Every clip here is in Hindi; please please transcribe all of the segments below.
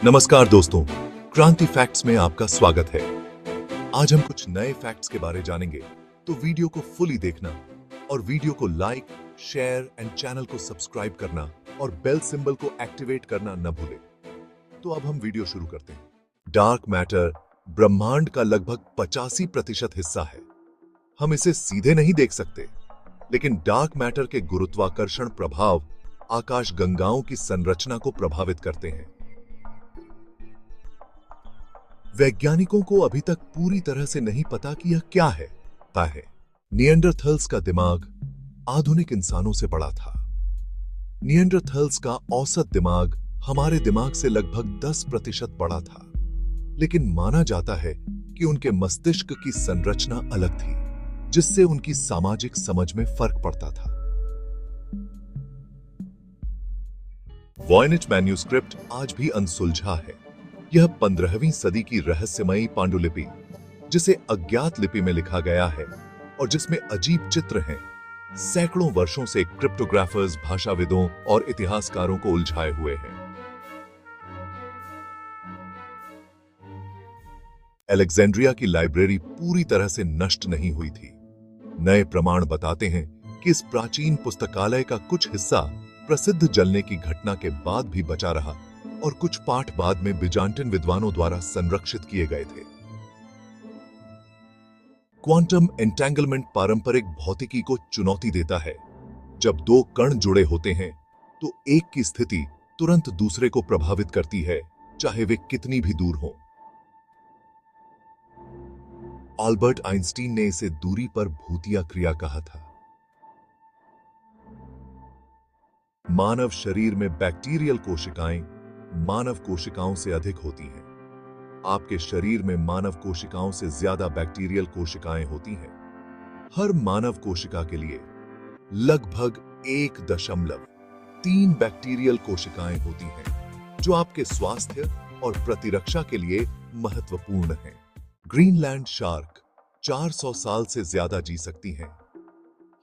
नमस्कार दोस्तों, क्रांति फैक्ट्स में आपका स्वागत है। आज हम कुछ नए फैक्ट्स के बारे जानेंगे, तो वीडियो को फुली देखना और वीडियो को लाइक, शेयर एंड चैनल को सब्सक्राइब करना और बेल सिंबल को एक्टिवेट करना न भूलें। तो अब हम वीडियो शुरू करते हैं। डार्क मैटर ब्रह्मांड का लगभग 85% हिस्सा है। हम इसे सीधे नहीं देख सकते, लेकिन डार्क मैटर के गुरुत्वाकर्षण प्रभाव आकाश गंगाओं की संरचना को प्रभावित करते हैं। वैज्ञानिकों को अभी तक पूरी तरह से नहीं पता कि यह क्या है। निएंडरथल्स का दिमाग आधुनिक इंसानों से बड़ा था। निएंडरथल्स का औसत दिमाग हमारे दिमाग से लगभग 10% बड़ा था, लेकिन माना जाता है कि उनके मस्तिष्क की संरचना अलग थी, जिससे उनकी सामाजिक समझ में फर्क पड़ता था। वॉयनिच मैन्यूस्क्रिप्ट आज भी अनसुलझा है। यह 15वीं सदी की रहस्यमयी पांडुलिपि, जिसे अज्ञात लिपि में लिखा गया है और जिसमें अजीब चित्र हैं, सैकड़ों वर्षों से क्रिप्टोग्राफर्स, भाषाविदों और इतिहासकारों को उलझाए हुए हैं। अलेक्जेंड्रिया की लाइब्रेरी पूरी तरह से नष्ट नहीं हुई थी। नए प्रमाण बताते हैं कि इस प्राचीन पुस्तकालय का कुछ हिस्सा प्रसिद्ध जलने की घटना के बाद भी बचा रहा और कुछ पाठ बाद में बिजांटिन विद्वानों द्वारा संरक्षित किए गए थे। क्वांटम एंटेंगलमेंट पारंपरिक भौतिकी को चुनौती देता है। जब दो कण जुड़े होते हैं, तो एक की स्थिति तुरंत दूसरे को प्रभावित करती है, चाहे वे कितनी भी दूर हों। अल्बर्ट आइंस्टीन ने इसे दूरी पर भूतिया क्रिया कहा था। मानव शरीर में बैक्टीरियल कोशिकाएं मानव कोशिकाओं से अधिक होती हैं। आपके शरीर में मानव कोशिकाओं से ज्यादा बैक्टीरियल कोशिकाएं होती हैं। हर मानव कोशिका के लिए लगभग 1.3 बैक्टीरियल कोशिकाएं होती हैं, जो आपके स्वास्थ्य और प्रतिरक्षा के लिए महत्वपूर्ण हैं। ग्रीनलैंड शार्क 400 साल से ज्यादा जी सकती हैं।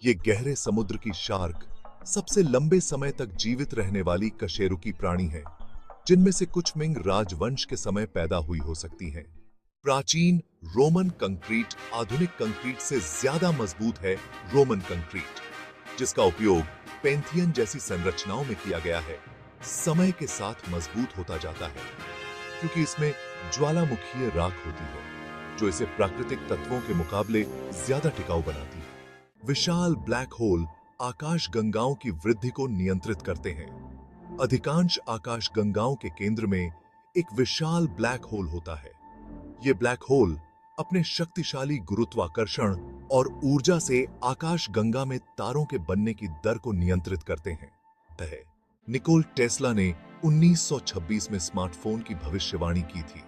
ये गहरे समुद्र की शार्क सबसे लंबे समय तक जीवित रहने वाली कशेरुकी प्राणी है, जिनमें से कुछ मिंग राजवंश के समय पैदा हुई हो सकती हैं। प्राचीन रोमन कंक्रीट आधुनिक कंक्रीट से ज्यादा मजबूत है। रोमन कंक्रीट, जिसका उपयोग पेंथियन जैसी संरचनाओं में किया गया है, समय के साथ मजबूत होता जाता है, क्योंकि इसमें ज्वालामुखीय राख होती है, जो इसे प्राकृतिक तत्वों के मुकाबले ज्यादा टिकाऊ बनाती है। विशाल ब्लैक होल आकाश गंगाओं की वृद्धि को नियंत्रित करते हैं। अधिकांश आकाश गंगाओं के केंद्र में एक विशाल ब्लैक होल होता है। ये ब्लैक होल अपने शक्तिशाली गुरुत्वाकर्षण और ऊर्जा से आकाश गंगा में तारों के बनने की दर को नियंत्रित करते हैं। निकोल टेस्ला ने 1926 में स्मार्टफोन की भविष्यवाणी की थी।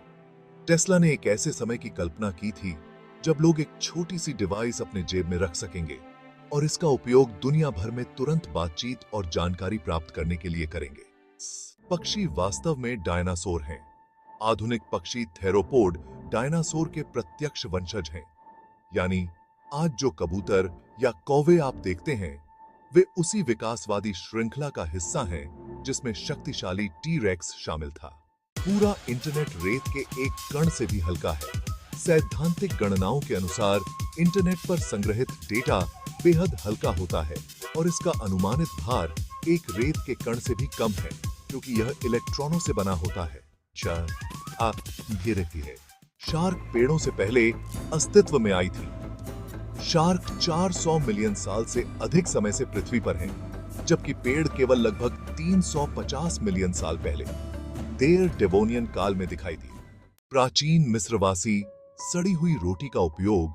टेस्ला ने एक ऐसे समय की कल्पना की थी जब लोग एक छोटी सी डिवाइस अपने जेब में रख सकेंगे और इसका उपयोग दुनिया भर में तुरंत बातचीत और जानकारी प्राप्त करने के लिए करेंगे। पक्षी वास्तव में डायनासोर हैं। आधुनिक पक्षी थेरोपोड डायनासोर के प्रत्यक्ष वंशज हैं। यानी आज जो कबूतर या कौवे आप देखते हैं, वे उसी विकासवादी श्रृंखला का हिस्सा हैं जिसमें शक्तिशाली टी-रेक्स शामिल था। पूरा इंटरनेट रेत के एक कण से भी हल्का है। सैद्धांतिक गणनाओं के अनुसार इंटरनेट पर संग्रहित डेटा बेहद हल्का होता है और इसका अनुमानित भार एक रेत के कण से भी कम है, क्योंकि यह इलेक्ट्रॉनों से बना होता है। रहती है। शार्क पेड़ों से पहले अस्तित्व में आई थी। शार्क 400 मिलियन साल से अधिक समय से पृथ्वी पर हैं, जबकि पेड़ केवल लगभग 350 मिलियन साल पहले देर डेवोनियन काल में दिखाई दी। प्राचीन मिस्रवासी सड़ी हुई रोटी का उपयोग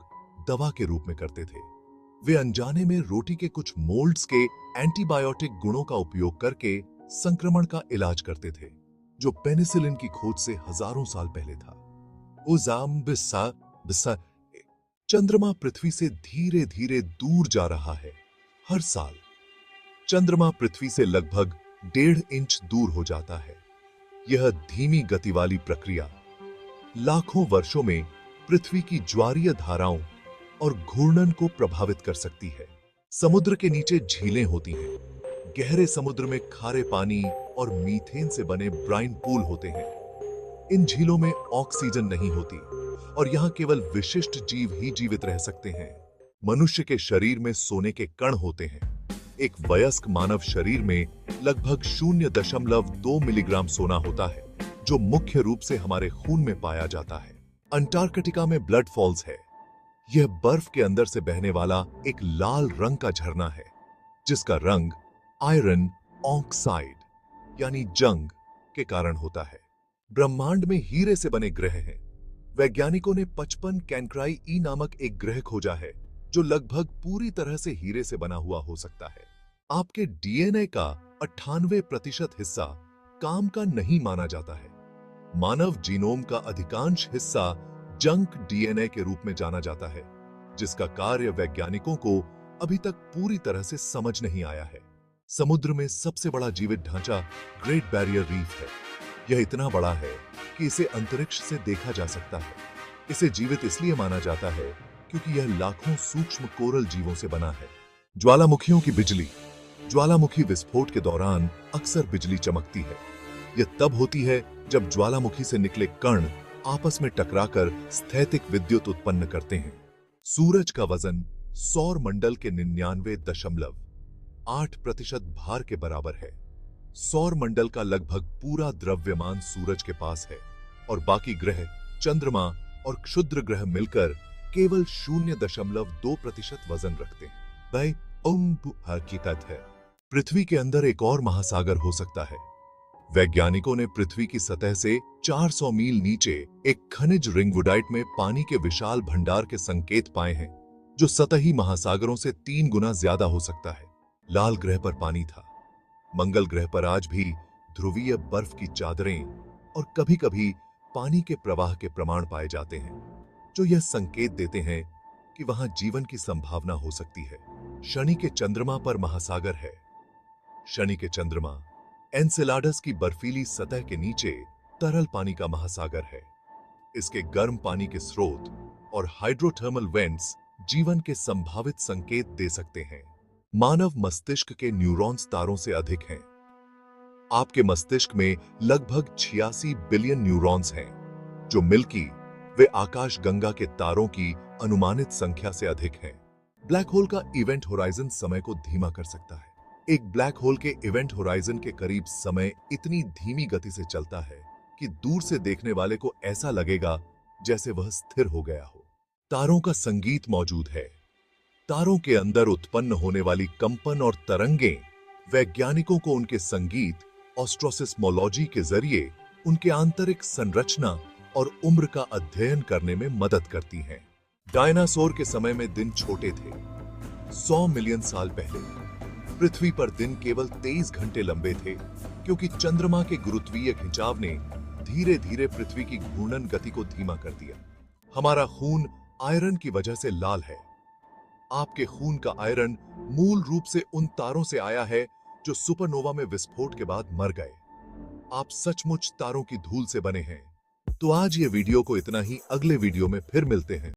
दवा के रूप में करते थे। वे अनजाने में रोटी के कुछ मोल्ड्स के एंटीबायोटिक गुणों का उपयोग करके संक्रमण का इलाज करते थे, जो पेनिसिलिन की खोज से हजारों साल पहले था। चंद्रमा पृथ्वी से धीरे धीरे दूर जा रहा है। हर साल चंद्रमा पृथ्वी से लगभग 1.5 इंच दूर हो जाता है। यह धीमी गति वाली प्रक्रिया लाखों वर्षों में पृथ्वी की ज्वारीय धाराओं और घूर्णन को प्रभावित कर सकती है। समुद्र के नीचे झीलें होती हैं। गहरे समुद्र में खारे पानी और मीथेन से बने ब्राइन पूल होते हैं। इन झीलों में ऑक्सीजन नहीं होती और यहां केवल विशिष्ट जीव ही जीवित रह सकते हैं। मनुष्य के शरीर में सोने के कण होते हैं। एक वयस्क मानव शरीर में लगभग 0.2 मिलीग्राम सोना होता है, जो मुख्य रूप से हमारे खून में पाया जाता है। अंटार्कटिका में ब्लड फॉल्स है। यह बर्फ के अंदर से बहने वाला एक लाल रंग का झरना है, जिसका रंग आयरन ऑक्साइड यानी जंग के कारण होता है। ब्रह्मांड में हीरे से बने ग्रह हैं। वैज्ञानिकों ने 55 कैंक्राई ई नामक एक ग्रह खोजा है, जो लगभग पूरी तरह से हीरे से बना हुआ हो सकता है। आपके डीएनए का 98% हिस्सा काम का नहीं माना जाता है। मानव जीनोम का अधिकांश हिस्सा जंक डीएनए के रूप में जाना जाता है, जिसका कार्य वैज्ञानिकों को अभी तक पूरी तरह से समझ नहीं आया है। समुद्र में सबसे बड़ा जीवित ढांचा ग्रेट बैरियर रीफ है। यह इतना बड़ा है कि इसे अंतरिक्ष से देखा जा सकता है। इसे जीवित इसलिए माना जाता है क्योंकि यह लाखों सूक्ष्म कोरल जीवों से बना है। ज्वालामुखियों की बिजली। ज्वालामुखी विस्फोट के दौरान अक्सर बिजली चमकती है। यह तब होती है जब ज्वालामुखी से निकले कण आपस में टकराकर स्थैतिक विद्युत उत्पन्न करते हैं। सूरज का वजन सौर मंडल के 99.8% भार के बराबर है। सौर मंडल का लगभग पूरा द्रव्यमान सूरज के पास है और बाकी ग्रह, चंद्रमा और क्षुद्र ग्रह मिलकर केवल 0.2% वजन रखते हैं। वह हकीकत है। पृथ्वी के अंदर एक और महासागर हो सकता है। वैज्ञानिकों ने पृथ्वी की सतह से 400 मील नीचे एक खनिज रिंगवुडाइट में पानी के विशाल भंडार के संकेत पाए हैं, जो सतही महासागरों से 3 गुना ज्यादा हो सकता है। लाल ग्रह पर पानी था। मंगल ग्रह पर आज भी ध्रुवीय बर्फ की चादरें और कभी-कभी पानी के प्रवाह के प्रमाण पाए जाते हैं, जो यह संकेत देते हैं कि वहां जीवन की संभावना हो सकती है। शनि के चंद्रमा पर महासागर है। शनि के चंद्रमा एनसेलाडस की बर्फीली सतह के नीचे तरल पानी का महासागर है। इसके गर्म पानी के स्रोत और हाइड्रोथर्मल वेंट्स जीवन के संभावित संकेत दे सकते हैं। मानव मस्तिष्क के न्यूरॉन्स तारों से अधिक हैं। आपके मस्तिष्क में लगभग 86 बिलियन न्यूरॉन्स हैं, जो मिल्की वे आकाशगंगा के तारों की अनुमानित संख्या से अधिक हैं। ब्लैक होल का इवेंट होराइजन समय को धीमा कर सकता है। एक ब्लैक होल के इवेंट होराइजन के करीब समय इतनी धीमी गति से चलता है कि दूर से देखने वाले को ऐसा लगेगा जैसे वह स्थिर हो गया हो। तारों का संगीत मौजूद है। तारों के अंदर उत्पन्न होने वाली कंपन और तरंगें वैज्ञानिकों को उनके संगीत ऑस्ट्रोसिस्मोलॉजी के जरिए उनके आंतरिक संरचना और उम्र का अध्ययन करने में मदद करती हैं। डायनासोर के समय में दिन छोटे थे। 100 मिलियन साल पहले पृथ्वी पर दिन केवल 23 घंटे लंबे थे, क्योंकि चंद्रमा के गुरुत्वीय खिंचाव ने धीरे धीरे पृथ्वी की घूर्णन गति को धीमा कर दिया। हमारा खून आयरन की वजह से लाल है। आपके खून का आयरन मूल रूप से उन तारों से आया है जो सुपरनोवा में विस्फोट के बाद मर गए। आप सचमुच तारों की धूल से बने हैं। तो आज ये वीडियो को इतना ही। अगले वीडियो में फिर मिलते हैं।